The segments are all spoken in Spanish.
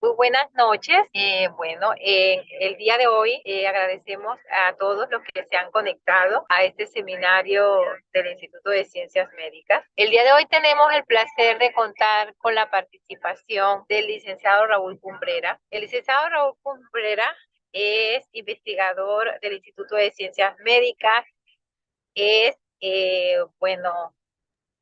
Muy buenas noches. El día de hoy agradecemos a todos los que se han conectado a este seminario del Instituto de Ciencias Médicas. El día de hoy tenemos el placer de contar con la participación del licenciado Raúl Cumbrera. El licenciado Raúl Cumbrera es investigador del Instituto de Ciencias Médicas. Es, bueno,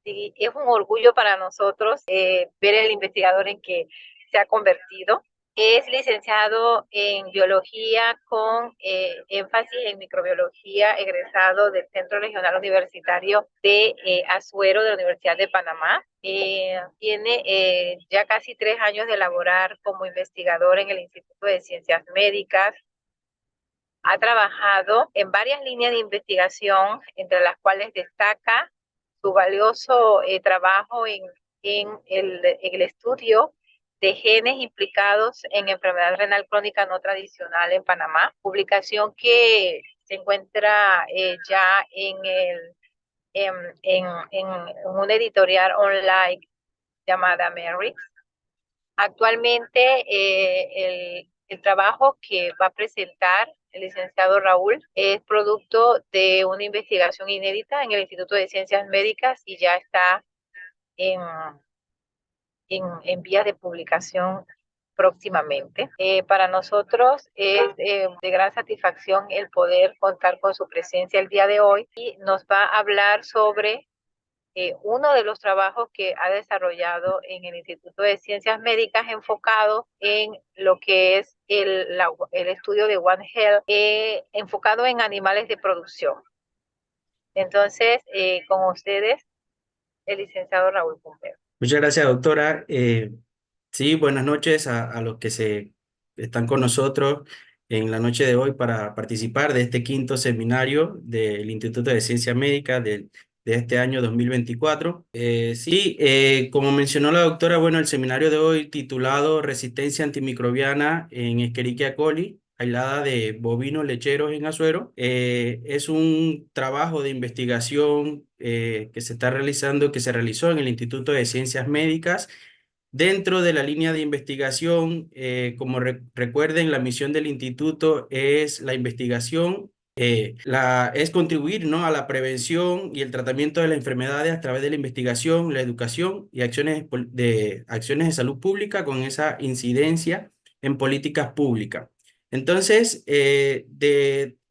Sí, es un orgullo para nosotros ver el investigador en que se ha convertido. Es licenciado en biología con énfasis en microbiología, egresado del Centro Regional Universitario de Azuero de la Universidad de Panamá. Tiene ya casi 3 años de laborar como investigador en el Instituto de Ciencias Médicas. Ha trabajado en varias líneas de investigación, entre las cuales destaca su valioso trabajo en el estudio de genes implicados en enfermedad renal crónica no tradicional en Panamá, publicación que se encuentra ya en, en una editorial online llamada Merix. Actualmente, el trabajo que va a presentar el licenciado Raúl es producto de una investigación inédita en el Instituto de Ciencias Médicas y ya está en, en vías de publicación próximamente. Para nosotros es de gran satisfacción el poder contar con su presencia el día de hoy y nos va a hablar sobre uno de los trabajos que ha desarrollado en el Instituto de Ciencias Médicas enfocado en lo que es el estudio de One Health, enfocado en animales de producción. Entonces, con ustedes, el licenciado Raúl Pumpero. Muchas gracias, doctora. Sí, buenas noches a los que se están con nosotros en la noche de hoy para participar de este quinto seminario del Instituto de Ciencia Médica de este año 2024. Como mencionó la doctora, bueno, el seminario de hoy titulado Resistencia antimicrobiana en Escherichia coli, aislada de bovinos lecheros en Azuero, es un trabajo de investigación que se está realizando, que se realizó en el Instituto de Ciencias Médicas. Dentro de la línea de investigación, como recuerden, la misión del instituto es la investigación, es contribuir, ¿no?, a la prevención y el tratamiento de las enfermedades a través de la investigación, la educación y acciones de salud pública con esa incidencia en políticas públicas. Entonces, el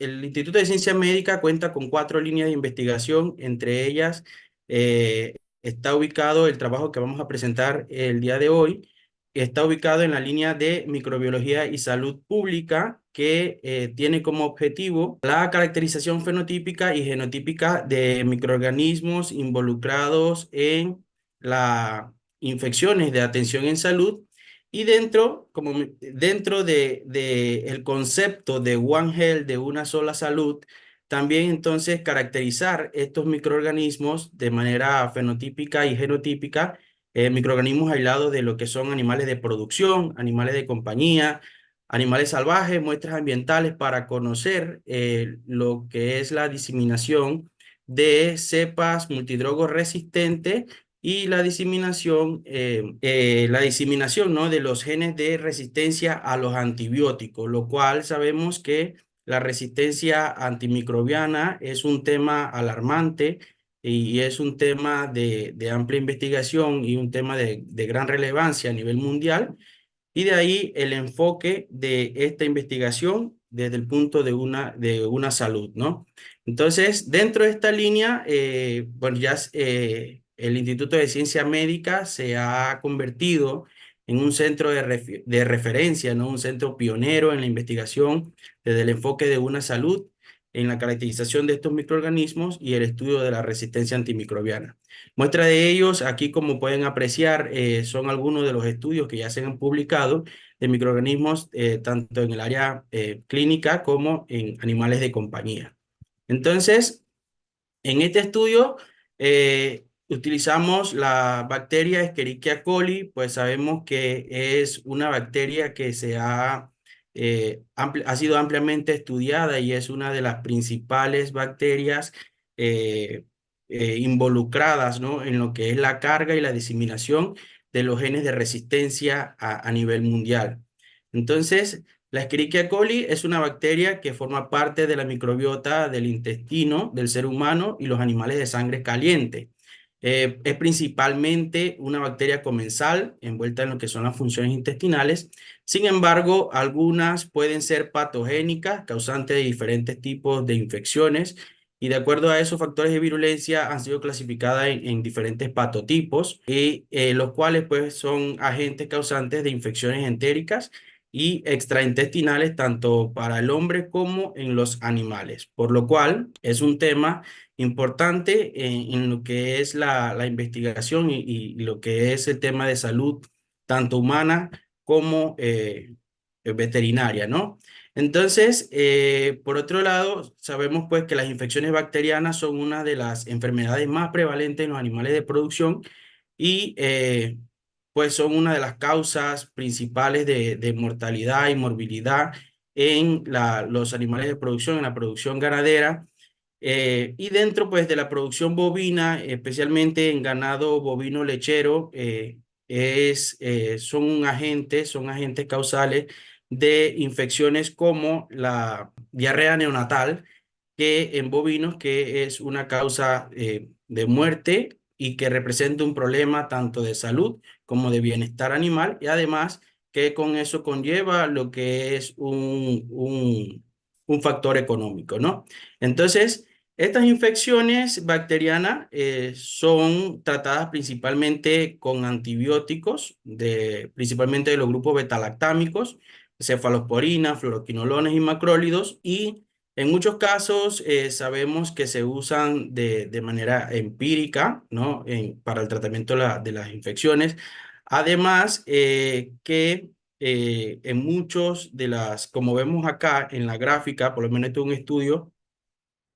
Instituto de Ciencia Médica cuenta con 4 líneas de investigación, entre ellas está ubicado el trabajo que vamos a presentar el día de hoy, está ubicado en la línea de microbiología y salud pública, que tiene como objetivo la caracterización fenotípica y genotípica de microorganismos involucrados en las infecciones de atención en salud. Y dentro de el concepto de One Health, de una sola salud, también entonces caracterizar estos microorganismos de manera fenotípica y genotípica, microorganismos aislados de lo que son animales de producción, animales de compañía, animales salvajes, muestras ambientales, para conocer lo que es la diseminación de cepas multidrogos resistentes y la diseminación, ¿no?, de los genes de resistencia a los antibióticos, lo cual sabemos que la resistencia antimicrobiana es un tema alarmante y es un tema de amplia investigación y un tema de gran relevancia a nivel mundial. Y de ahí el enfoque de esta investigación desde el punto de una salud, ¿no? Entonces, dentro de esta línea, bueno, el Instituto de Ciencia Médica se ha convertido en un centro de referencia, ¿no? Un centro pionero en la investigación desde el enfoque de una salud, en la caracterización de estos microorganismos y el estudio de la resistencia antimicrobiana. Muestra de ellos, aquí como pueden apreciar, son algunos de los estudios que ya se han publicado de microorganismos, tanto en el área clínica como en animales de compañía. Entonces, en este estudio utilizamos la bacteria Escherichia coli, pues sabemos que es una bacteria que ha sido ampliamente estudiada y es una de las principales bacterias involucradas, ¿no?, en lo que es la carga y la diseminación de los genes de resistencia a nivel mundial. Entonces, la Escherichia coli es una bacteria que forma parte de la microbiota del intestino del ser humano y los animales de sangre caliente. Es principalmente una bacteria comensal envuelta en lo que son las funciones intestinales. Sin embargo, algunas pueden ser patogénicas, causantes de diferentes tipos de infecciones, y de acuerdo a esos factores de virulencia han sido clasificadas en diferentes patotipos, y los cuales pues son agentes causantes de infecciones entéricas y extraintestinales tanto para el hombre como en los animales, por lo cual es un tema importante en lo que es la investigación y lo que es el tema de salud, tanto humana como veterinaria, ¿no? Entonces, por otro lado, sabemos pues que las infecciones bacterianas son una de las enfermedades más prevalentes en los animales de producción y pues son una de las causas principales de mortalidad y morbilidad en los animales de producción, en la producción ganadera. Y dentro pues de la producción bovina, especialmente en ganado bovino lechero, son agentes causales de infecciones como la diarrea neonatal, que en bovinos que es una causa de muerte y que representa un problema tanto de salud como de bienestar animal, y además que con eso conlleva lo que es un factor económico, ¿no? Entonces, estas infecciones bacterianas son tratadas principalmente con antibióticos, principalmente de los grupos betalactámicos, cefalosporina, fluoroquinolones y macrólidos, y en muchos casos sabemos que se usan de manera empírica, ¿no? Para el tratamiento de las infecciones. Además, que en muchos como vemos acá en la gráfica, por lo menos este es un estudio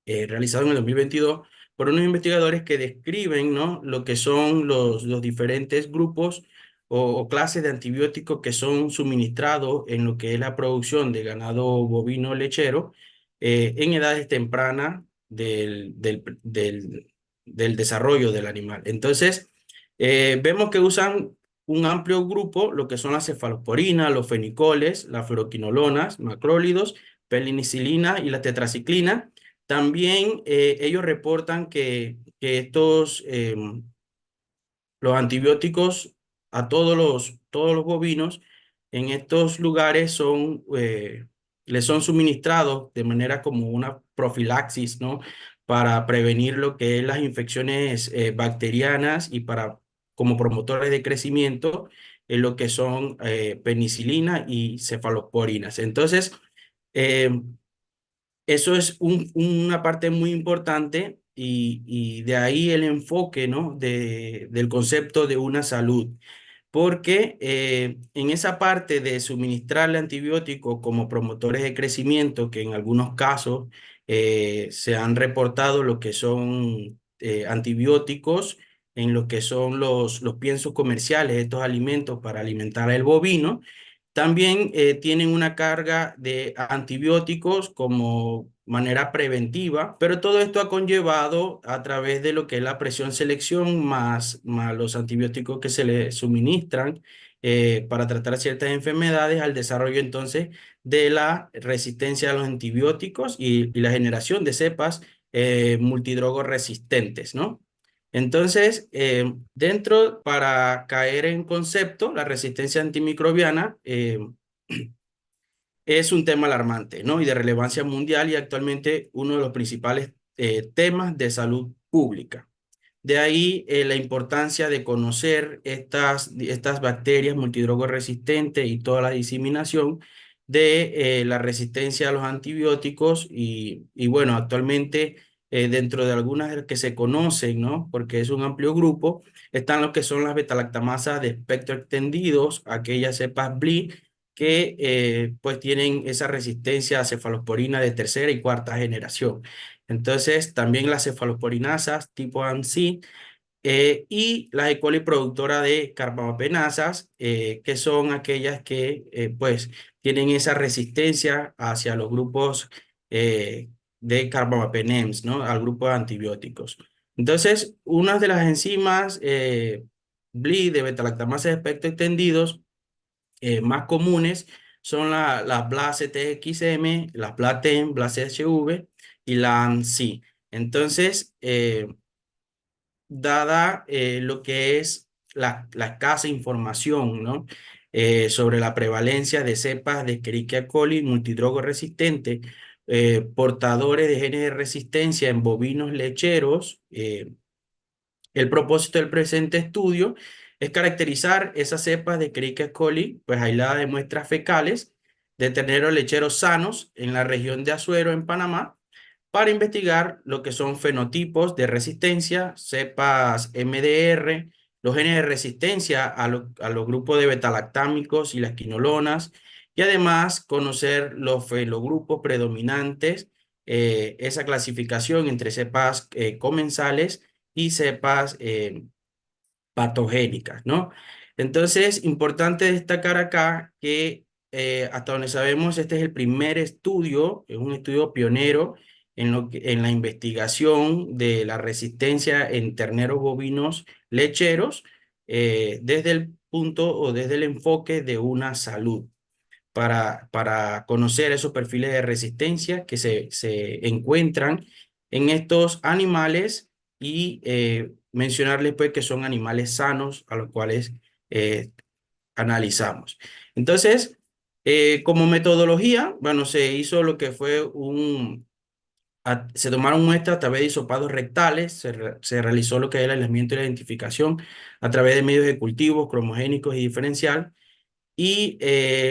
realizado en el 2022 por unos investigadores que describen, ¿no? Lo que son los diferentes grupos o clases de antibióticos que son suministrados en lo que es la producción de ganado bovino lechero en edades tempranas del desarrollo del animal. Entonces, vemos que usan un amplio grupo, lo que son las cefalosporinas, los fenicoles, las fluoroquinolonas, macrólidos, penicilina y la tetraciclina. También ellos reportan que los antibióticos a todos los bovinos en estos lugares les son suministrados de manera como una profilaxis, ¿no? Para prevenir lo que es las infecciones bacterianas y como promotores de crecimiento en lo que son penicilina y cefalosporinas. Entonces, eh, eso es una parte muy importante y de ahí el enfoque, ¿no? Del concepto de una salud. Porque en esa parte de suministrarle antibióticos como promotores de crecimiento, que en algunos casos se han reportado lo que son antibióticos en lo que son los piensos comerciales, estos alimentos para alimentar al bovino, también tienen una carga de antibióticos como manera preventiva, pero todo esto ha conllevado a través de lo que es la presión selección más los antibióticos que se le suministran para tratar ciertas enfermedades al desarrollo entonces de la resistencia a los antibióticos y la generación de cepas multidrogos resistentes, ¿no? Entonces, para caer en concepto, la resistencia antimicrobiana es un tema alarmante, ¿no? Y de relevancia mundial y actualmente uno de los principales temas de salud pública. De ahí la importancia de conocer estas bacterias multidrogo resistentes y toda la diseminación de la resistencia a los antibióticos y bueno, actualmente dentro de algunas de las que se conocen, ¿no? Porque es un amplio grupo, están los que son las betalactamasas de espectro extendidos, aquellas cepas BLI que pues tienen esa resistencia a cefalosporina de tercera y cuarta generación. Entonces, también las cefalosporinasas tipo ANSI y las E. coli productora de carbamapenasas, que son aquellas que pues tienen esa resistencia hacia los grupos de carbamapenems, ¿no? Al grupo de antibióticos. Entonces, una de las enzimas BLI, de beta-lactamasa de espectro extendidos, más comunes son las BLA-CTXM, las BLA-TEN, BLA-CHV y la ANSI. Entonces, dada lo que es la escasa información, ¿no? Sobre la prevalencia de cepas de Escherichia coli multidrogo resistente, portadores de genes de resistencia en bovinos lecheros, el propósito del presente estudio es caracterizar esas cepas de Escherichia coli, pues aisladas de muestras fecales de terneros lecheros sanos en la región de Azuero, en Panamá, para investigar lo que son fenotipos de resistencia, cepas MDR, los genes de resistencia a los grupos de betalactámicos y las quinolonas, y además conocer los felogrupos predominantes, esa clasificación entre cepas comensales y cepas patogénicas, ¿no? Entonces, importante destacar acá que hasta donde sabemos, este es el primer estudio, es un estudio pionero en la investigación de la resistencia en terneros bovinos lecheros, desde el punto o desde el enfoque de una salud para conocer esos perfiles de resistencia que se encuentran en estos animales y mencionarles pues que son animales sanos a los cuales eh, analizamos. Entonces, como metodología, bueno, se hizo lo que fue se tomaron muestras a través de hisopados rectales, se realizó lo que es el aislamiento y la identificación a través de medios de cultivos cromogénicos y diferencial, y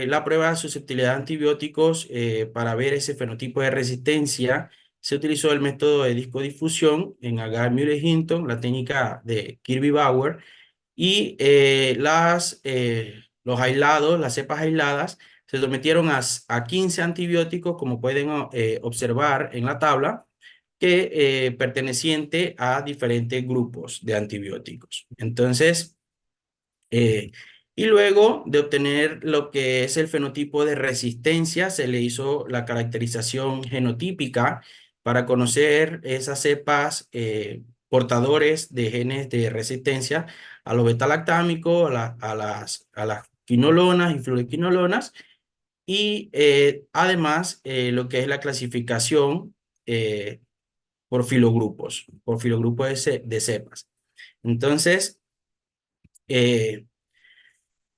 la prueba de susceptibilidad a antibióticos para ver ese fenotipo de resistencia. Se utilizó el método de discodifusión en agar Muir-Hinton, la técnica de Kirby-Bauer, y los aislados, las cepas aisladas, se sometieron a 15 antibióticos, como pueden observar en la tabla, que perteneciente a diferentes grupos de antibióticos. Entonces, eh, y luego de obtener lo que es el fenotipo de resistencia, se le hizo la caracterización genotípica para conocer esas cepas portadores de genes de resistencia a los betalactámicos, a las quinolonas y fluoroquinolonas, y además lo que es la clasificación eh, por filogrupos de cepas. Entonces, eh,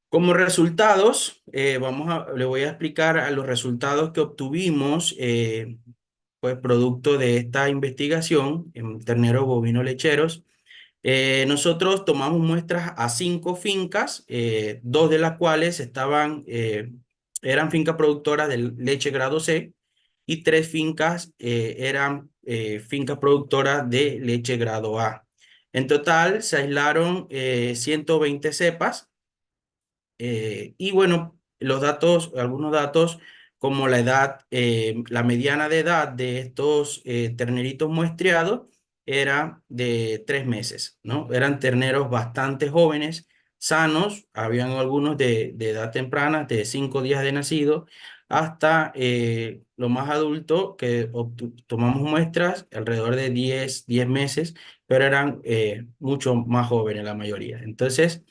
como resultados, le voy a explicar a los resultados que obtuvimos, pues producto de esta investigación en terneros bovinos lecheros. Nosotros tomamos muestras a 5 fincas, 2 de las cuales eran fincas productoras de leche grado C, y 3 fincas eran fincas productoras de leche grado A. En total se aislaron 120 cepas. Y bueno, algunos datos como la edad, la mediana de edad de estos terneritos muestreados era de 3 meses, ¿no? Eran terneros bastante jóvenes, sanos, habían algunos de edad temprana, de 5 días de nacido, hasta lo más adulto que tomamos muestras, alrededor de 10 meses, pero eran mucho más jóvenes la mayoría. Entonces,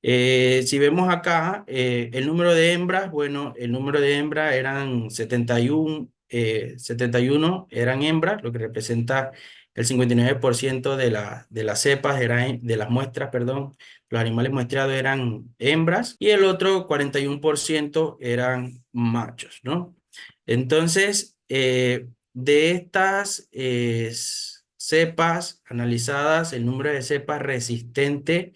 si vemos acá el número de hembras, bueno, el número de hembras eran 71 eran hembras, lo que representa el 59% de las cepas, de las muestras, perdón, los animales muestreados eran hembras, y el otro 41% eran machos, ¿no? Entonces, de estas cepas analizadas, el número de cepas resistentes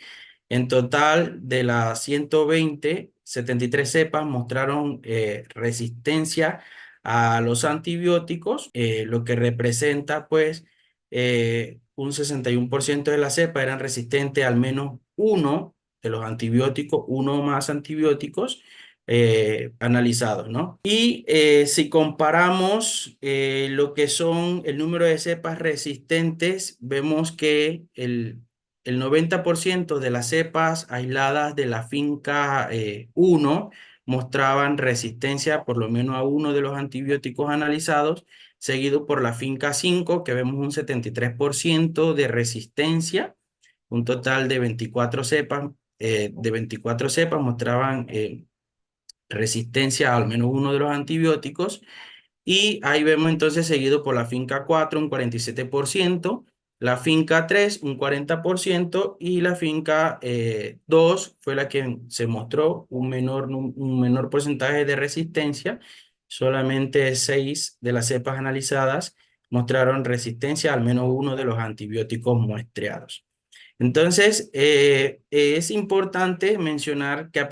en total, de las 120, 73 cepas mostraron resistencia a los antibióticos, lo que representa pues un 61% de las cepas eran resistentes al menos uno de los antibióticos, uno o más antibióticos analizados, ¿no? Y si comparamos lo que son el número de cepas resistentes, vemos que el 90% de las cepas aisladas de la finca 1 mostraban resistencia por lo menos a uno de los antibióticos analizados, seguido por la finca 5, que vemos un 73% de resistencia, un total de 24 cepas. De 24 cepas mostraban resistencia a al menos uno de los antibióticos. Y ahí vemos entonces seguido por la finca 4 un 47%, la finca 3 un 40% y la finca 2 fue la que se mostró un menor porcentaje de resistencia. Solamente 6 de las cepas analizadas mostraron resistencia a al menos uno de los antibióticos muestreados. Entonces, es importante mencionar que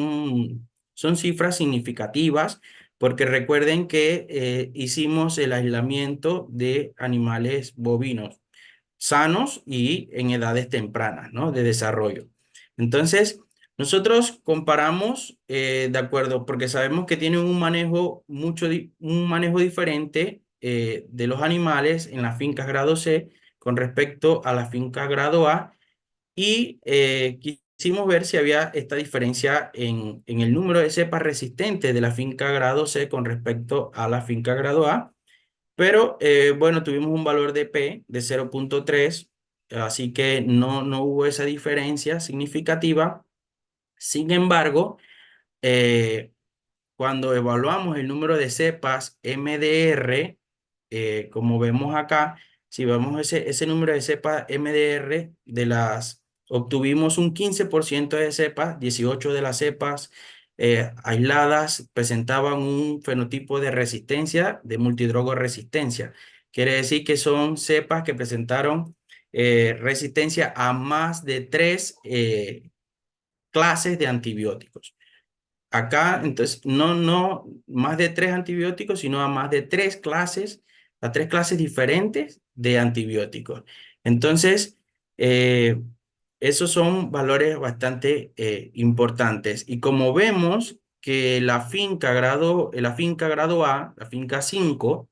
son cifras significativas porque recuerden que hicimos el aislamiento de animales bovinos sanos y en edades tempranas, ¿no? De desarrollo. Entonces, nosotros comparamos de acuerdo, porque sabemos que tienen un manejo diferente de los animales en las fincas grado C con respecto a la finca grado A y quisimos ver si había esta diferencia en el número de cepas resistentes de la finca grado C con respecto a la finca grado A. Pero bueno, tuvimos un valor de P de 0,3, así que no hubo esa diferencia significativa. Sin embargo, eh, cuando evaluamos el número de cepas MDR, como vemos acá, si vemos ese número de cepas MDR, obtuvimos un 15% de cepas, 18 de las cepas aisladas presentaban un fenotipo de resistencia, de multidrogo resistencia. Quiere decir que son cepas que presentaron resistencia a más de 3 clases de antibióticos. Acá, entonces, no más de 3 antibióticos, sino a más de 3 clases, a 3 clases diferentes de antibióticos. Entonces, eh, esos son valores bastante importantes. Y como vemos que la finca grado A, la finca 5,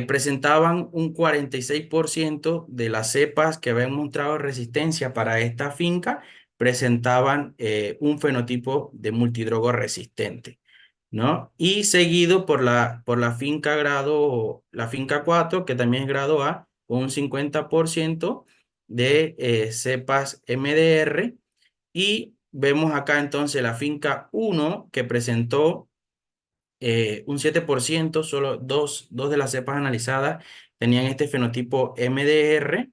presentaban un 46% de las cepas que habían mostrado resistencia para esta finca, presentaban un fenotipo de multidrogo resistente, ¿no? Y seguido la finca 4, que también es grado A, con un 50% de cepas MDR. Y vemos acá entonces la finca 1 que presentó un 7%, solo dos de las cepas analizadas tenían este fenotipo MDR,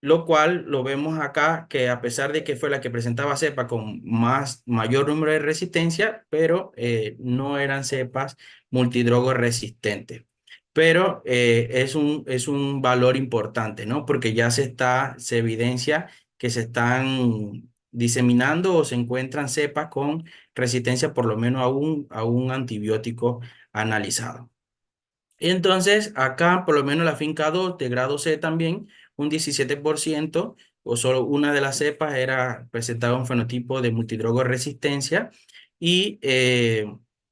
lo cual lo vemos acá que a pesar de que fue la que presentaba cepa con mayor número de resistencia, pero no eran cepas multidrogo resistentes. Pero es un valor importante, ¿no? Porque ya se evidencia que se están diseminando o se encuentran cepas con resistencia por lo menos a un antibiótico analizado. Entonces, acá, por lo menos la finca 2 de grado C también, un 17% o solo una de las cepas presentaba un fenotipo de multidrogo resistencia. Y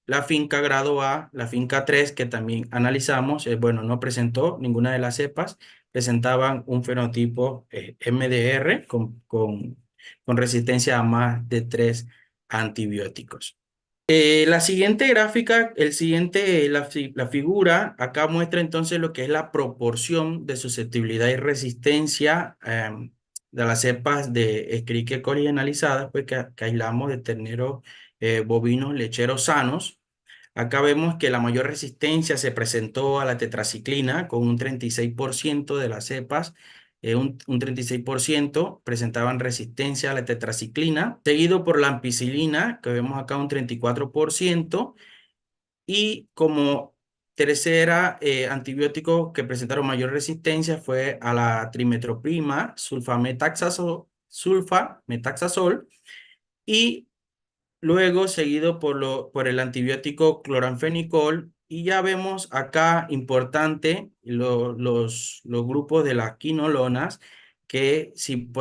la finca grado A, la finca 3 que también analizamos, bueno, no presentó ninguna de las cepas, presentaban un fenotipo MDR con resistencia a más de 3 antibióticos. La siguiente gráfica, la figura, acá muestra entonces lo que es la proporción de susceptibilidad y resistencia de las cepas de Escherichia coli analizadas, pues que aislamos de terneros bovinos lecheros sanos. Acá vemos que la mayor resistencia se presentó a la tetraciclina con un 36% de las cepas, un 36% presentaban resistencia a la tetraciclina, seguido por la ampicilina, que vemos acá un 34%, y como tercera antibiótico que presentaron mayor resistencia fue a la trimetoprim, sulfametaxazol, y luego seguido por el antibiótico cloranfenicol. Y ya vemos acá importante los grupos de las quinolonas, que si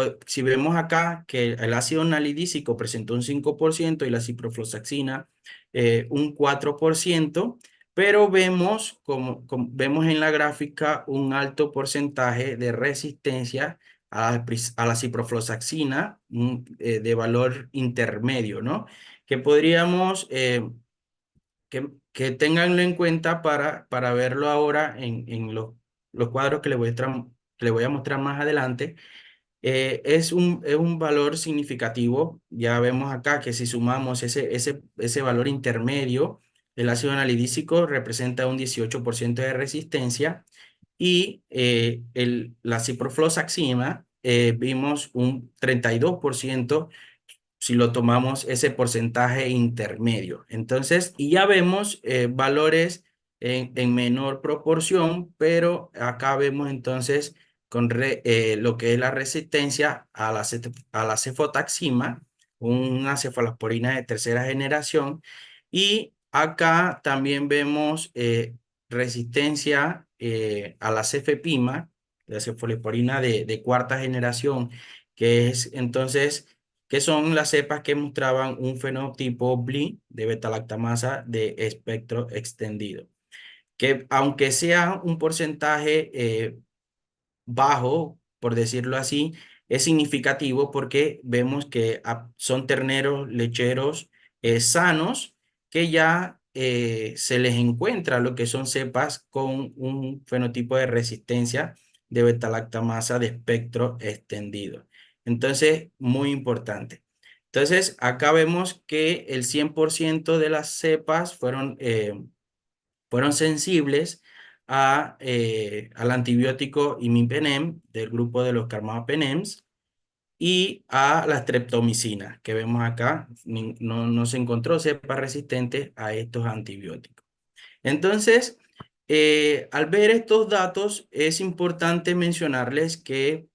vemos acá que el ácido nalidícico presentó un 5% y la ciprofloxacina un 4%, pero vemos en la gráfica un alto porcentaje de resistencia a la ciprofloxacina de valor intermedio, ¿no? Que podríamos, que tenganlo en cuenta para verlo ahora en los cuadros que les voy a estar que le voy a mostrar más adelante, es un valor significativo. Ya vemos acá que si sumamos ese valor intermedio, el ácido anhidrícico representa un 18% de resistencia y la ciprofloxacina vimos un 32% si lo tomamos ese porcentaje intermedio. Entonces, y ya vemos valores en menor proporción, pero acá vemos entonces lo que es la resistencia a a la cefotaxima, una cefalosporina de tercera generación, y acá también vemos resistencia a la cefepima, la cefalosporina de cuarta generación, que es entonces que son las cepas que mostraban un fenotipo BLI de beta-lactamasa de espectro extendido, que aunque sea un porcentaje bajo, por decirlo así, es significativo porque vemos que son terneros lecheros sanos que ya se les encuentra lo que son cepas con un fenotipo de resistencia de beta-lactamasa de espectro extendido. Entonces, muy importante. Entonces, acá vemos que el 100% de las cepas fueron sensibles al antibiótico imipenem del grupo de los carbapenems y a la streptomicina, que vemos acá, no se encontró cepa resistente a estos antibióticos. Entonces, al ver estos datos, es importante mencionarles que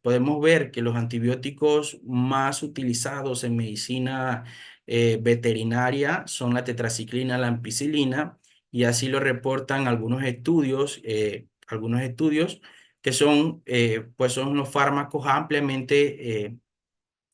podemos ver que los antibióticos más utilizados en medicina veterinaria son la tetraciclina, la ampicilina, y así lo reportan algunos estudios que son, pues son los fármacos ampliamente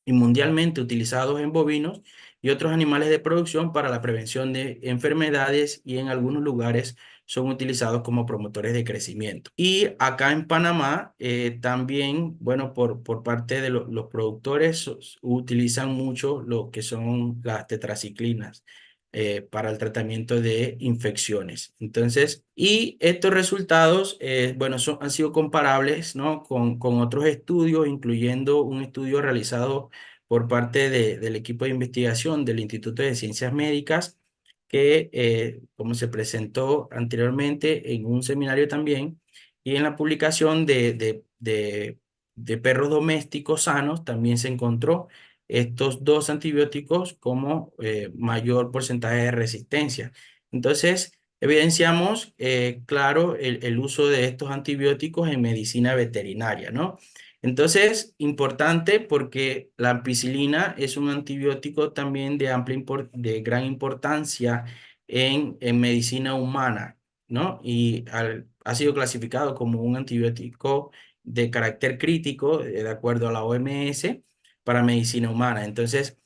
y mundialmente utilizados en bovinos y otros animales de producción para la prevención de enfermedades y en algunos lugares son utilizados como promotores de crecimiento. Y acá en Panamá también, bueno, por parte de los productores utilizan mucho lo que son las tetraciclinas para el tratamiento de infecciones. Entonces, y estos resultados, bueno, han sido comparables, ¿no? Con otros estudios, incluyendo un estudio realizado por parte del equipo de investigación del Instituto de Ciencias Médicas, que, como se presentó anteriormente en un seminario también, y en la publicación de perros domésticos sanos, también se encontró estos dos antibióticos como mayor porcentaje de resistencia. Entonces, evidenciamos, claro, el uso de estos antibióticos en medicina veterinaria, ¿no? Entonces, importante porque la ampicilina es un antibiótico también de gran importancia en medicina humana, ¿no? Y ha sido clasificado como un antibiótico de carácter crítico, de acuerdo a la OMS, para medicina humana. Entonces,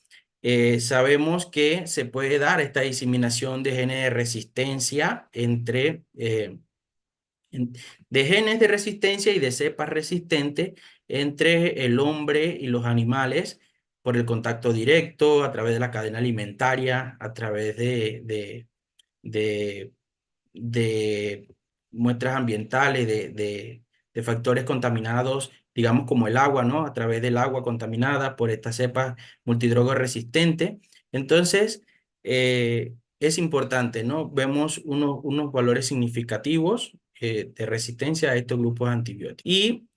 sabemos que se puede dar esta diseminación de genes de resistencia en- de genes de resistencia y de cepas resistentes entre el hombre y los animales por el contacto directo, a través de la cadena alimentaria, a través de, de muestras ambientales, de factores contaminados, digamos como el agua, ¿no? A través del agua contaminada por estas cepas multidrogo resistentes. Entonces, es importante, ¿no? Vemos unos valores significativos de resistencia a estos grupos antibióticos. Y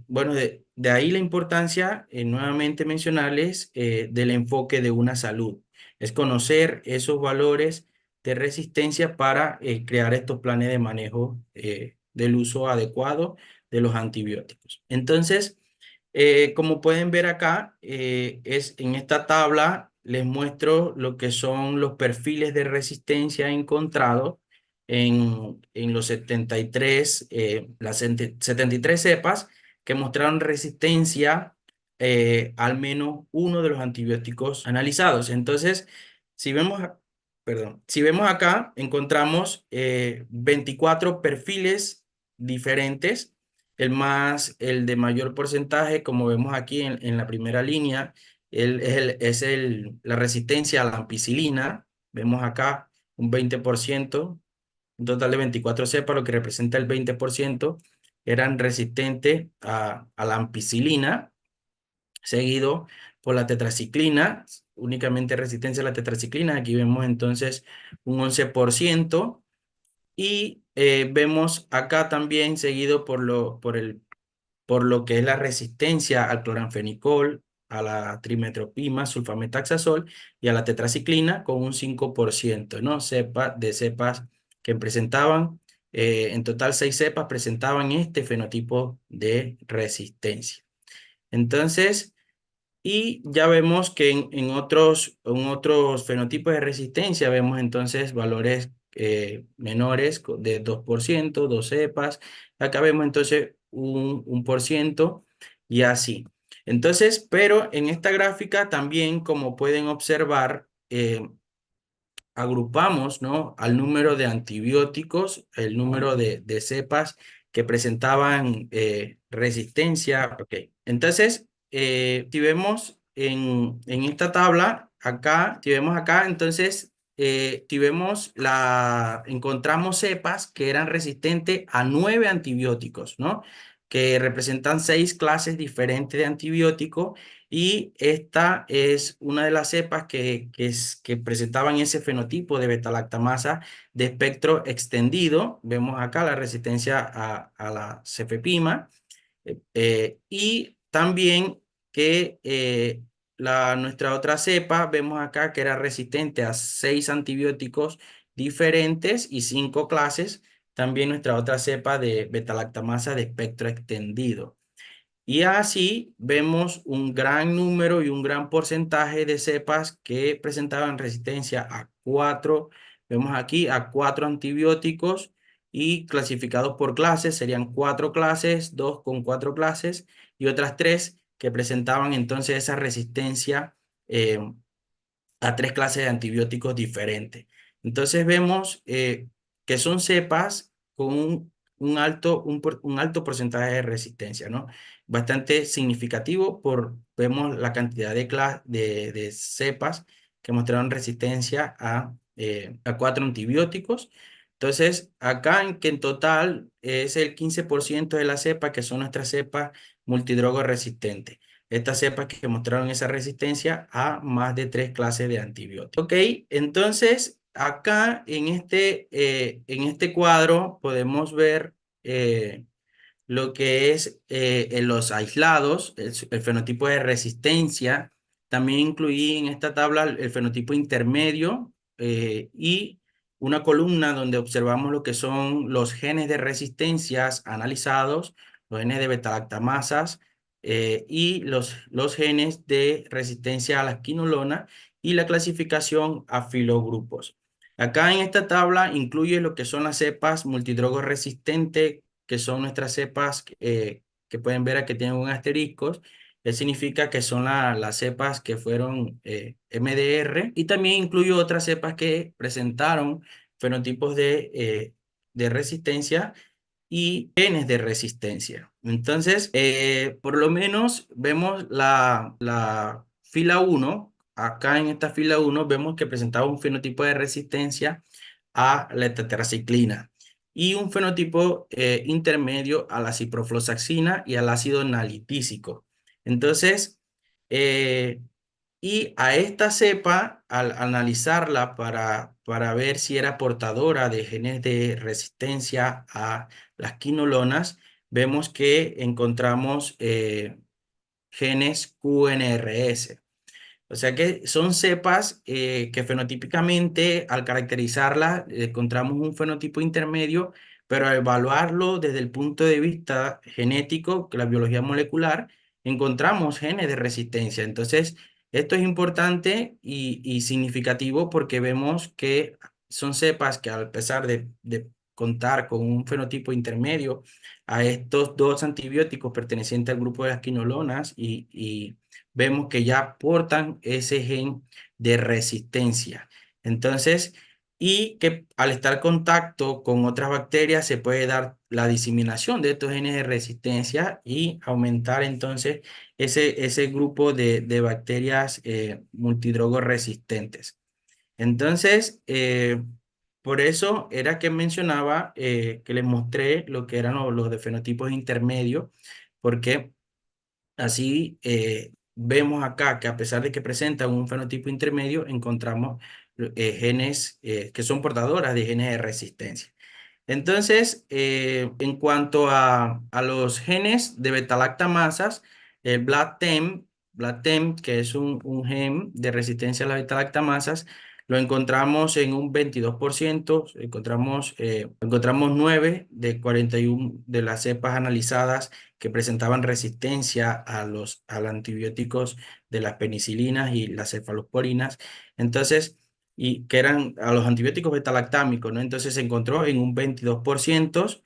bueno, de ahí la importancia, nuevamente mencionarles, del enfoque de una salud. Es conocer esos valores de resistencia para crear estos planes de manejo del uso adecuado de los antibióticos. Entonces, como pueden ver acá, en esta tabla les muestro lo que son los perfiles de resistencia encontrados en los 73, las 73 cepas que mostraron resistencia al menos uno de los antibióticos analizados. Entonces, si vemos, perdón, si vemos acá, encontramos 24 perfiles diferentes. El de mayor porcentaje, como vemos aquí en la primera línea, la resistencia a la ampicilina. Vemos acá un 20%, un total de 24 cepas, lo que representa el 20%. eran resistentes a la ampicilina, seguido por la tetraciclina, únicamente resistencia a la tetraciclina. Aquí vemos entonces un 11%. Y vemos acá también seguido por lo que es la resistencia al cloranfenicol, a la trimetopima, sulfametaxazol y a la tetraciclina con un 5%, ¿no? Cepas que presentaban, en total 6 cepas presentaban este fenotipo de resistencia. Entonces, y ya vemos que en otros fenotipos de resistencia vemos entonces valores menores de 2%, 2 cepas. Acá vemos entonces un por ciento y así. Entonces, pero en esta gráfica también, como pueden observar, agrupamos, ¿no?, al número de antibióticos, el número de cepas que presentaban resistencia. Ok, entonces, si vemos en esta tabla, acá, si vemos acá, entonces, si vemos encontramos cepas que eran resistentes a 9 antibióticos, ¿no? Que representan 6 clases diferentes de antibióticos, y esta es una de las cepas que presentaban ese fenotipo de beta-lactamasa de espectro extendido. Vemos acá la resistencia a la cefepima, y también que nuestra otra cepa, vemos acá que era resistente a 6 antibióticos diferentes y 5 clases. También nuestra otra cepa de beta-lactamasa de espectro extendido. Y así vemos un gran número y un gran porcentaje de cepas que presentaban resistencia a 4, vemos aquí a 4 antibióticos, y clasificados por clases serían 4 clases, 2 con 4 clases y otras 3 que presentaban entonces esa resistencia eh, a 3 clases de antibióticos diferentes. Entonces vemos que son cepas con un alto porcentaje de resistencia, ¿no? Bastante significativo. Vemos la cantidad de cepas que mostraron resistencia a 4 antibióticos. Entonces, acá en total es el 15% de la cepa que son nuestras cepas multidrogo resistentes. Estas cepas que mostraron esa resistencia a más de 3 clases de antibióticos. Ok, entonces acá en este cuadro podemos ver lo que es en los aislados, el fenotipo de resistencia. También incluí en esta tabla el fenotipo intermedio, y una columna donde observamos lo que son los genes de resistencias analizados, los genes de beta-lactamasas, y los genes de resistencia a la quinolona, y la clasificación a filogrupos. Acá en esta tabla incluye lo que son las cepas multidrogo resistentes, que son nuestras cepas que pueden ver aquí, tienen un asterisco. Significa que son las cepas que fueron MDR, y también incluyo otras cepas que presentaron fenotipos de resistencia y genes de resistencia. Entonces, por lo menos vemos la fila 1. Acá en esta fila 1 vemos que presentaba un fenotipo de resistencia a la tetraciclina y un fenotipo intermedio a la ciprofloxacina y al ácido nalitícico. Entonces, eh, y a esta cepa, al analizarla para ver si era portadora de genes de resistencia a las quinolonas, vemos que encontramos genes QNRS. O sea que son cepas que fenotípicamente, al caracterizarlas, encontramos un fenotipo intermedio, pero al evaluarlo desde el punto de vista genético, que la biología molecular, encontramos genes de resistencia. Entonces, esto es importante y significativo, porque vemos que son cepas que, a pesar de contar con un fenotipo intermedio a estos dos antibióticos pertenecientes al grupo de las quinolonas, y vemos que ya portan ese gen de resistencia. Entonces, y que al estar en contacto con otras bacterias se puede dar la diseminación de estos genes de resistencia y aumentar entonces ese grupo de bacterias multidrogo resistentes. Entonces, por eso era que mencionaba que les mostré lo que eran los de fenotipos intermedios, porque así vemos acá que a pesar de que presentan un fenotipo intermedio, encontramos genes que son portadoras de genes de resistencia. Entonces, en cuanto a los genes de betalactamasas, el BLATTEM, que es un gen de resistencia a las betalactamasas, lo encontramos en un 22%, encontramos 9 de 41 de las cepas analizadas que presentaban resistencia a los antibióticos de las penicilinas y las cefalosporinas. Entonces, y que eran a los antibióticos betalactámicos, ¿no? Entonces se encontró en un 22%.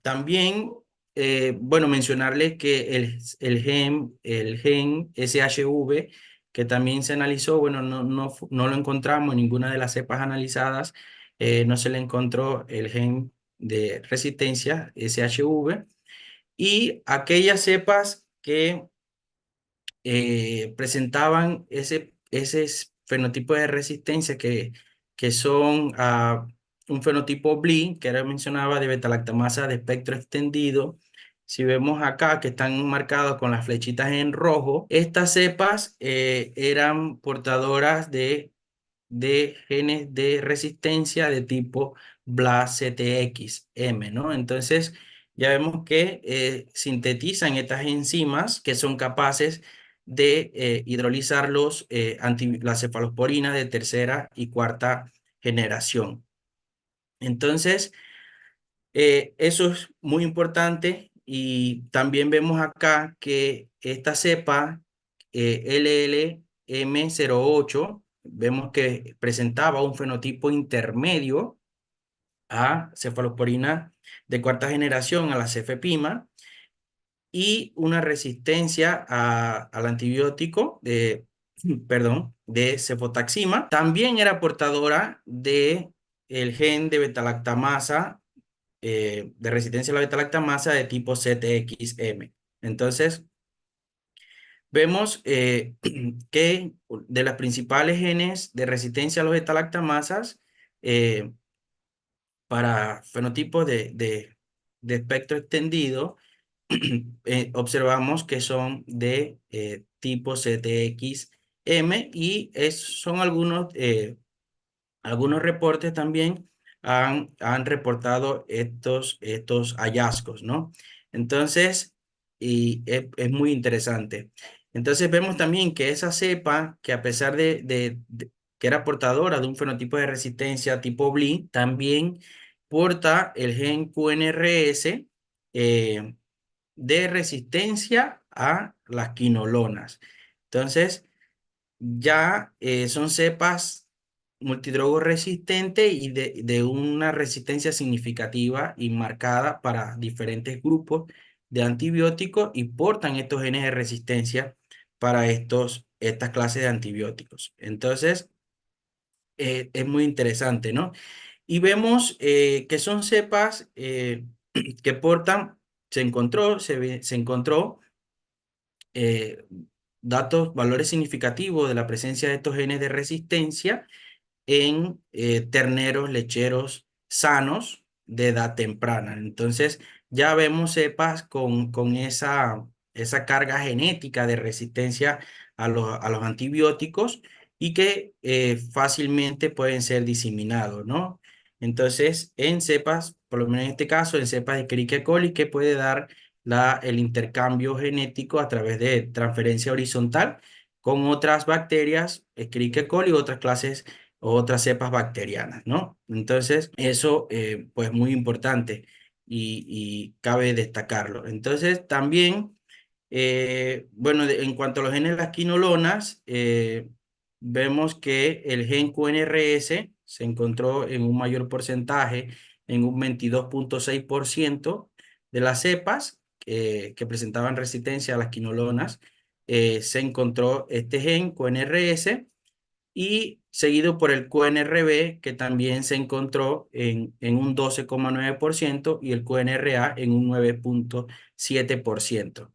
También, bueno, mencionarles que el gen SHV, que también se analizó, bueno, no lo encontramos en ninguna de las cepas analizadas, no se le encontró el gen de resistencia SHV, y aquellas cepas que presentaban ese fenotipo de resistencia que son un fenotipo BLI, que ahora mencionaba, de betalactamasa de espectro extendido. Si vemos acá que están marcados con las flechitas en rojo, estas cepas eran portadoras de genes de resistencia de tipo BLASTXM, ¿no? Entonces, ya vemos que sintetizan estas enzimas que son capaces de hidrolizar las cefalosporinas de tercera y cuarta generación. Entonces, eso es muy importante, y también vemos acá que esta cepa LLM08, vemos que presentaba un fenotipo intermedio a cefalosporina de cuarta generación, a la cefepima, y una resistencia al antibiótico perdón, de cefotaxima. También era portadora de el gen de betalactamasa, de resistencia a la beta-lactamasa de tipo ZXM. Entonces, vemos que de las principales genes de resistencia a los beta-lactamasas eh, para fenotipos de espectro extendido, observamos que son de tipo ZXM, y son algunos reportes también han reportado estos hallazgos, ¿no? Entonces, y es muy interesante. Entonces vemos también que esa cepa, que a pesar que era portadora de un fenotipo de resistencia tipo BLI, también porta el gen QNRS de resistencia a las quinolonas. Entonces, ya son cepas multidrogo resistentes y de una resistencia significativa y marcada para diferentes grupos de antibióticos, y portan estos genes de resistencia para estas clases de antibióticos. Entonces, es muy interesante, ¿no? Y vemos que son cepas que portan, se encontró eh, valores significativos de la presencia de estos genes de resistencia en terneros lecheros sanos de edad temprana. Entonces, ya vemos cepas con esa carga genética de resistencia a los antibióticos, y que fácilmente pueden ser diseminados, ¿no? Entonces, en cepas, por lo menos en este caso, en cepas de Escherichia coli, que puede dar el intercambio genético a través de transferencia horizontal con otras bacterias, Escherichia coli, otras clases o otras cepas bacterianas, ¿no? Entonces, eso pues muy importante, y cabe destacarlo. Entonces, también, bueno, en cuanto a los genes de las quinolonas, vemos que el gen QNRS se encontró en un mayor porcentaje, en un 22,6% de las cepas que presentaban resistencia a las quinolonas. Se encontró este gen QNRS, y seguido por el QNRB, que también se encontró en un 12,9%, y el QNRA en un 9,7%.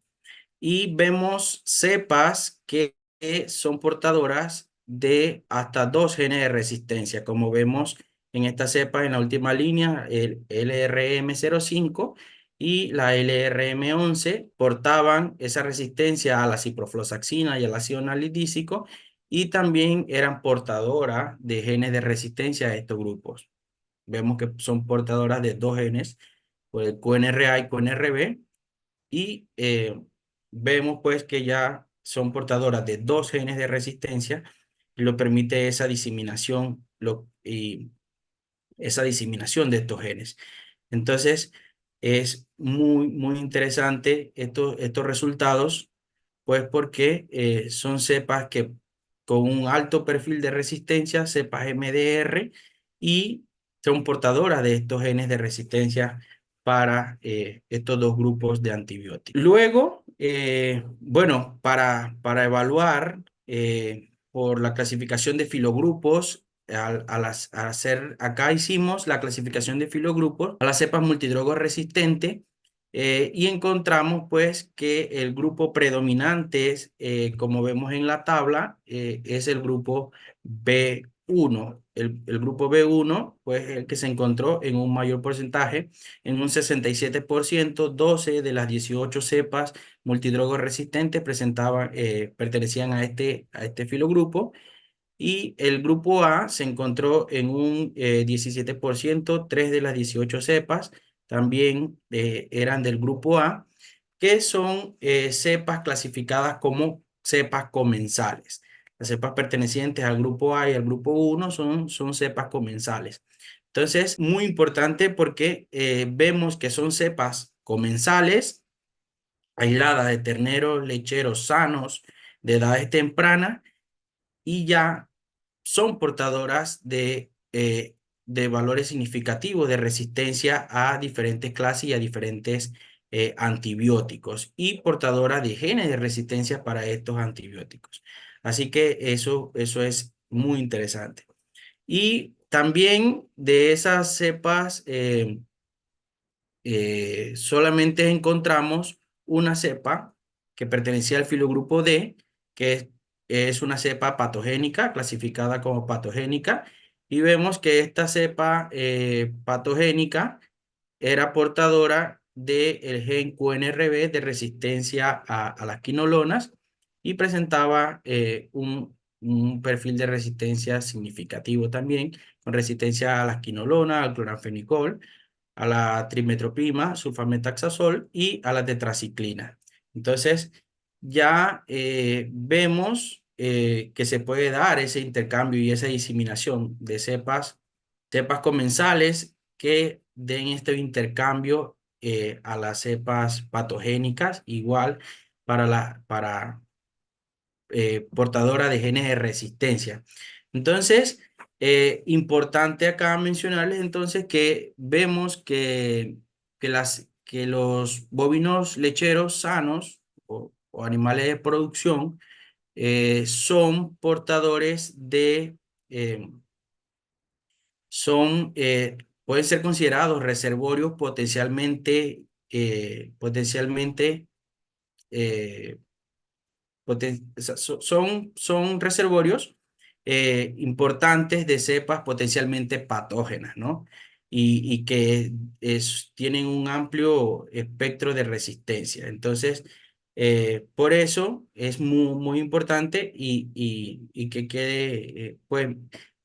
Y vemos cepas que son portadoras de hasta dos genes de resistencia, como vemos en esta cepa en la última línea, el LRM05 y la LRM11 portaban esa resistencia a la ciprofloxacina y al ácido nalidícico y también eran portadoras de genes de resistencia a estos grupos. Vemos que son portadoras de dos genes, pues QNRA y QNRB, y vemos pues que ya son portadoras de dos genes de resistencia y lo permite esa diseminación, y esa diseminación de estos genes. Entonces, es muy interesante estos resultados, pues porque son cepas que con un alto perfil de resistencia, cepas MDR, y son portadoras de estos genes de resistencia para estos dos grupos de antibióticos. Luego, bueno, para evaluar por la clasificación de filogrupos, acá hicimos la clasificación de filogrupos a las cepas multidrogo resistente, y encontramos pues que el grupo predominante es, como vemos en la tabla, es el grupo B1. El grupo B1 pues el que se encontró en un mayor porcentaje, en un 67%, 12 de las 18 cepas multidrogo resistentes pertenecían a este filogrupo. Y el grupo A se encontró en un 17%, 3 de las 18 cepas también eran del grupo A, que son cepas clasificadas como cepas comensales. Las cepas pertenecientes al grupo A y al grupo 1 son cepas comensales. Entonces, muy importante porque vemos que son cepas comensales, aisladas de terneros lecheros sanos de edades tempranas, y ya son portadoras de valores significativos de resistencia a diferentes clases y a diferentes antibióticos, y portadoras de genes de resistencia para estos antibióticos. Así que eso es muy interesante. Y también de esas cepas, solamente encontramos una cepa que pertenecía al filogrupo D, que es una cepa patogénica, clasificada como patogénica, y vemos que esta cepa patogénica era portadora del gen QNRB de resistencia a las quinolonas, y presentaba un perfil de resistencia significativo también, con resistencia a las quinolonas, al cloranfenicol, a la trimetoprim, sulfametaxazol y a la tetraciclina. Entonces, ya vemos que se puede dar ese intercambio y esa diseminación de cepas comensales que den este intercambio a las cepas patogénicas, igual para portadora de genes de resistencia. Entonces, importante acá mencionarles entonces que vemos que los bovinos lecheros sanos o animales de producción son portadores eh, pueden ser considerados reservorios potencialmente eh, o sea, son reservorios importantes de cepas potencialmente patógenas, ¿no? Y que tienen un amplio espectro de resistencia. Entonces, por eso es muy importante y que quede, pues,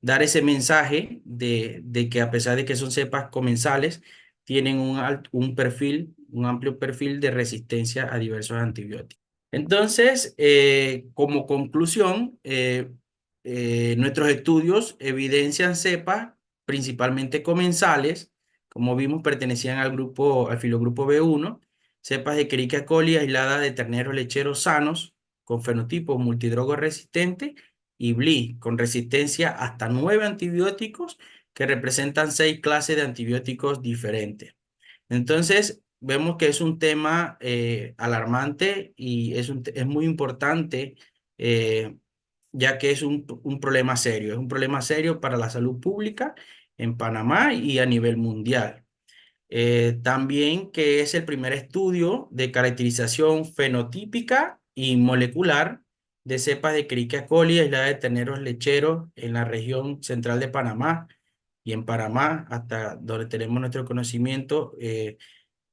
dar ese mensaje de que a pesar de que son cepas comensales, tienen un amplio perfil de resistencia a diversos antibióticos. Entonces, como conclusión, nuestros estudios evidencian cepas principalmente comensales, como vimos, pertenecían al filogrupo B1, cepas de Escherichia coli aisladas de terneros lecheros sanos con fenotipo multidrogo resistente, y BLI con resistencia hasta 9 antibióticos, que representan 6 clases de antibióticos diferentes. Entonces, vemos que es un tema alarmante, y es muy importante, eh, ya que es un problema serio. Es un problema serio para la salud pública en Panamá y a nivel mundial. También que es el primer estudio de caracterización fenotípica y molecular de cepas de Escherichia coli aislada de terneros lecheros en la región central de Panamá y en Panamá, hasta donde tenemos nuestro conocimiento.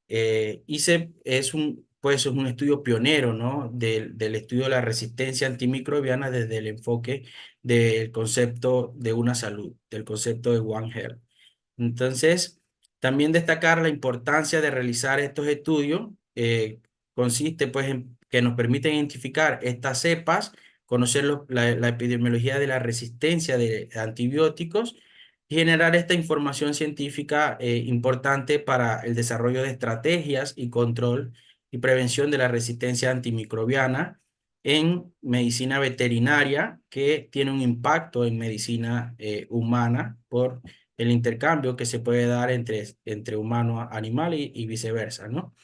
ICEP es pues, es un estudio pionero, ¿no? Del estudio de la resistencia antimicrobiana desde el enfoque del concepto de una salud, del concepto de One Health. Entonces, también destacar la importancia de realizar estos estudios. Consiste pues en que nos permiten identificar estas cepas, conocer la epidemiología de la resistencia de antibióticos y generar esta información científica importante para el desarrollo de estrategias y control y prevención de la resistencia antimicrobiana en medicina veterinaria, que tiene un impacto en medicina humana por el intercambio que se puede dar entre humano a animal y viceversa, ¿no?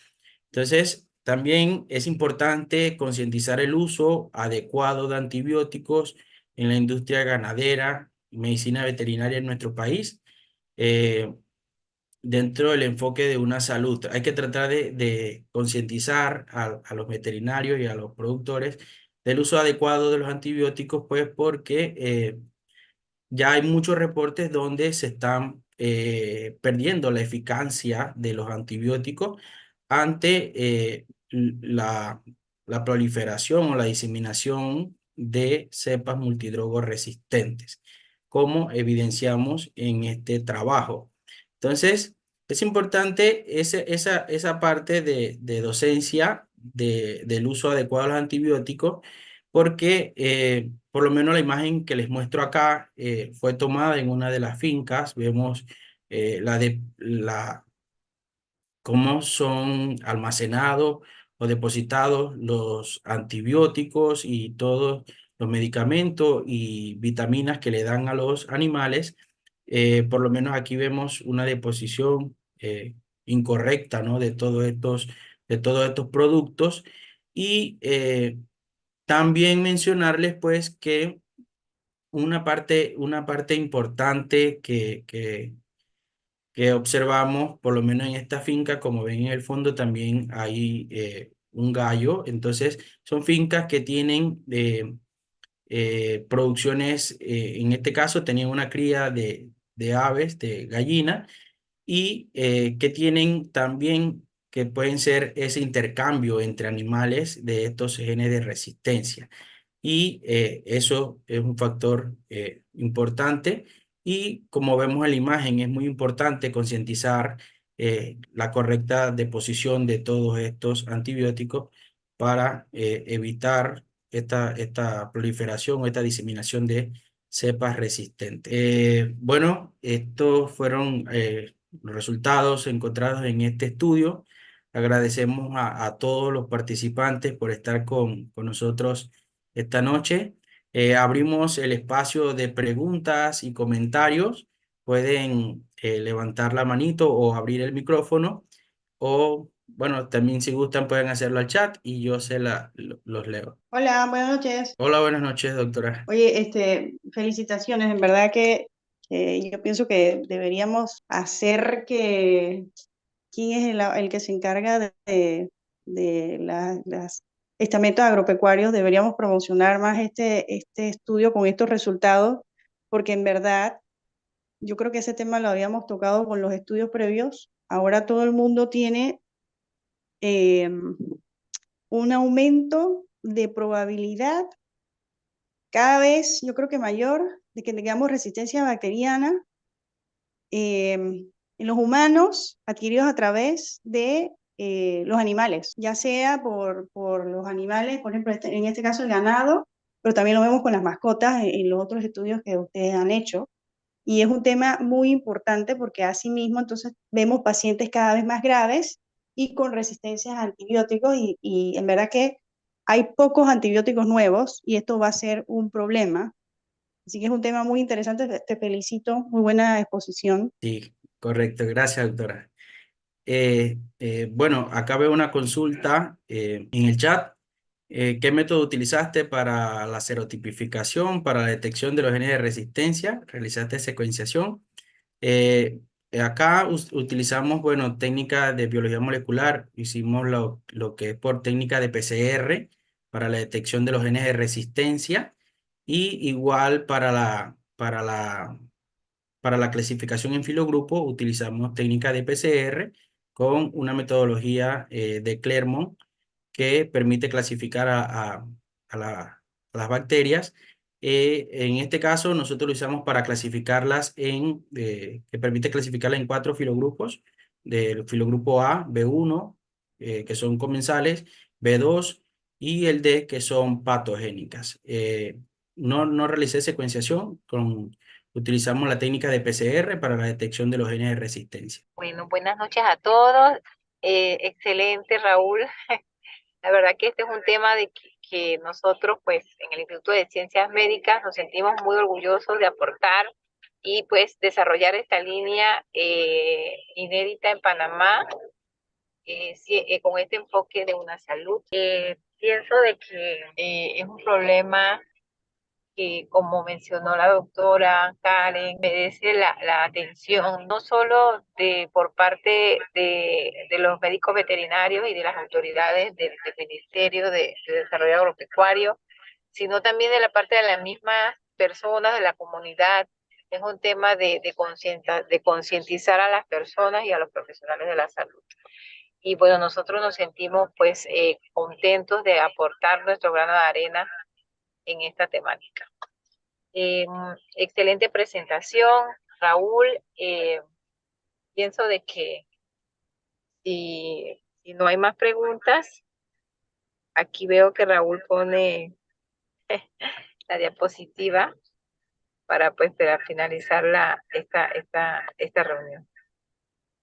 Entonces, también es importante concientizar el uso adecuado de antibióticos en la industria ganadera y medicina veterinaria en nuestro país, eh, dentro del enfoque de una salud. Hay que tratar de concientizar a los veterinarios y a los productores del uso adecuado de los antibióticos, pues porque ya hay muchos reportes donde se están perdiendo la eficacia de los antibióticos ante la proliferación o la diseminación de cepas multidrogos resistentes, como evidenciamos en este trabajo. Entonces, es importante esa parte de docencia del uso adecuado de los antibióticos porque por lo menos la imagen que les muestro acá fue tomada en una de las fincas. Vemos cómo son almacenados o depositados los antibióticos y todos los medicamentos y vitaminas que le dan a los animales. Por lo menos aquí vemos una deposición incorrecta, ¿no? De todos estos productos. Y también mencionarles pues que una parte importante que observamos, por lo menos en esta finca, como ven en el fondo también hay un gallo. Entonces son fincas que tienen producciones, en este caso tenían una cría de aves, de gallina, y que tienen también, que pueden ser ese intercambio entre animales de estos genes de resistencia. Y eso es un factor importante. Y como vemos en la imagen, es muy importante concientizar la correcta deposición de todos estos antibióticos para evitar esta proliferación o esta diseminación de cepas resistentes. Bueno, estos fueron los resultados encontrados en este estudio. Agradecemos a todos los participantes por estar con nosotros esta noche. Abrimos el espacio de preguntas y comentarios. Pueden levantar la manito o abrir el micrófono, o bueno, también si gustan pueden hacerlo al chat y yo los leo. Hola, buenas noches. Hola, buenas noches, doctora. Oye, felicitaciones. En verdad que yo pienso que deberíamos hacer que quién es el que se encarga de las estamentos agropecuarios, deberíamos promocionar más este estudio con estos resultados, porque en verdad yo creo que ese tema lo habíamos tocado con los estudios previos. Ahora todo el mundo tiene eh, un aumento de probabilidad cada vez, yo creo que mayor, de que tengamos resistencia bacteriana en los humanos adquiridos a través de los animales, ya sea por los animales, por ejemplo, en este caso el ganado, pero también lo vemos con las mascotas en los otros estudios que ustedes han hecho. Y es un tema muy importante porque asimismo entonces vemos pacientes cada vez más graves y con resistencias a antibióticos y en verdad que hay pocos antibióticos nuevos y esto va a ser un problema. Así que es un tema muy interesante, te felicito, muy buena exposición. Sí, correcto. Gracias, doctora. Bueno, acá veo una consulta en el chat. ¿Qué método utilizaste para la serotipificación, para la detección de los genes de resistencia? ¿Realizaste secuenciación? Eh, Acá utilizamos, bueno, técnicas de biología molecular. Hicimos lo que es por técnica de PCR. para la detección de los genes de resistencia y igual para la clasificación en filogrupo utilizamos técnica de PCR con una metodología de Clermont que permite clasificar a las bacterias. En este caso, nosotros lo usamos para clasificarlas que permite clasificarlas en 4 filogrupos, del filogrupo A, B1, que son comensales, B2 y el D, que son patogénicas. No realicé secuenciación, utilizamos la técnica de PCR para la detección de los genes de resistencia. Bueno, buenas noches a todos. Excelente, Raúl. La verdad que este es un tema de que nosotros, pues, en el Instituto de Ciencias Médicas nos sentimos muy orgullosos de aportar y, pues, desarrollar esta línea inédita en Panamá con este enfoque de una salud. Pienso de que es un problema que, como mencionó la doctora Karen, merece la atención, no solo por parte de los médicos veterinarios y de las autoridades del Ministerio de Desarrollo Agropecuario, sino también de la parte de las mismas personas, de la comunidad. Es un tema de concientizar a las personas y a los profesionales de la salud. Y bueno, nosotros nos sentimos pues contentos de aportar nuestro grano de arena en esta temática. Excelente presentación, Raúl. Pienso de que si no hay más preguntas, aquí veo que Raúl pone la diapositiva para pues para finalizar esta reunión.